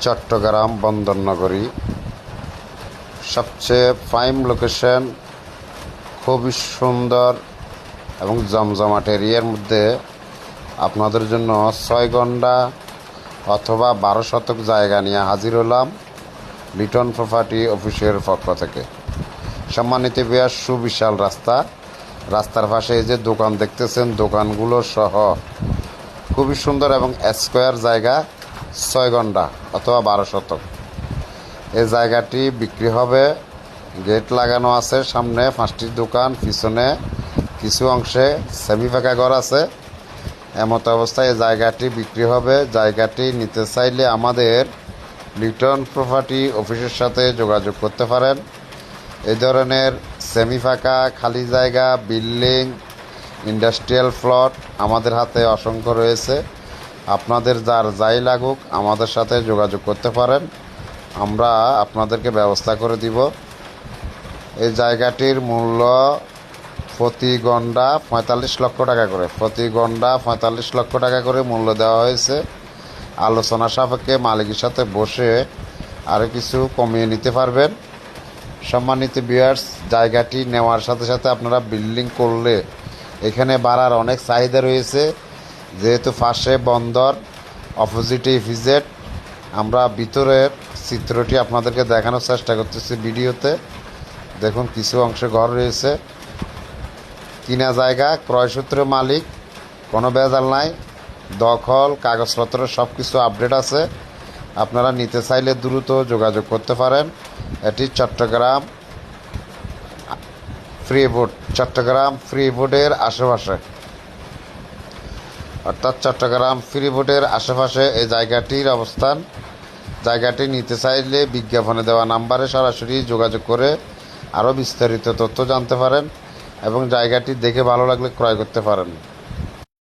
চট্টগ্রাম বন্দরনগরী সবচেয়ে prime location, খুবই সুন্দর এবং জমজমাট এরিয়ার মধ্যে আপনাদের জন্য 6 ঘন্টা অথবা 12 শতক জায়গা নিয়ে হাজির হলাম লিটন প্রপার্টি অফিসের পক্ষ থেকে। সম্মানিত ভিউয়ার্স, সুবিশাল রাস্তার পাশে এই যে দোকান দেখতেছেন, দোকানগুলো সহ খুবই সুন্দর এবং স্কোয়ার জায়গা, 6 ঘন্টা অথবা 12 শতক। এই জায়গাটি বিক্রি হবে, গেট লাগানো আছে, সামনে 5টি দোকান, পিছনে কিছু অংশে সেমি ফাঁকা ঘর আছে। এমত অবস্থায় এই জায়গাটি বিক্রি হবে। জায়গাটি নিতে চাইলে আমাদের লিটন প্রপার্টি অফিসের সাথে যোগাযোগ করতে পারেন। এই ধরনের সেমি ফাঁকা খালি জায়গা, বিল্ডিং, ইন্ডাস্ট্রিয়াল প্লট আমাদের হাতে অসংখ্য রয়েছে। আপনাদের যাই লাগুক আমাদের সাথে যোগাযোগ করতে পারেন, আমরা আপনাদেরকে ব্যবস্থা করে দিব। এই জায়গাটির মূল্য প্রতি গন্ডা 45 লক্ষ টাকা করে, প্রতি গন্ডা 45 লক্ষ টাকা করে মূল্য দেওয়া হয়েছে। আলোচনা সাপেক্ষে মালিকের সাথে বসে আরও কিছু কমিয়ে নিতে পারবেন। সম্মানিত ভিউয়ার্স, জায়গাটি নেওয়ার সাথে সাথে আপনারা বিল্ডিং করলে এখানে বাড়ার অনেক চাহিদা রয়েছে, যেহেতু পাশে বন্দর, অপোজিটে ইপিজেড। আমরা ভিতরের চিত্রটি আপনাদেরকে দেখানোর চেষ্টা করতেছি ভিডিওতে। দেখুন, কিছু অংশে ঘর রয়েছে। কিনা জায়গা, ক্রয়সূত্রে মালিক, কোনো ভেজাল নাই, দখল, কাগজপত্র সব কিছু আপডেট আছে। আপনারা নিতে চাইলে দ্রুত যোগাযোগ করতে পারেন। এটি চট্টগ্রাম ফ্রি বোর্ডের আশেপাশে, অর্থাৎ চট্টগ্রাম ফ্রি বোর্ডের আশেপাশে এই জায়গাটির অবস্থান। জায়গাটি নিতে চাইলে বিজ্ঞাপনে দেওয়া নাম্বারে সরাসরি যোগাযোগ করে আরও বিস্তারিত তথ্য জানতে পারেন এবং জায়গাটি দেখে ভালো লাগলে ক্রয় করতে পারেন।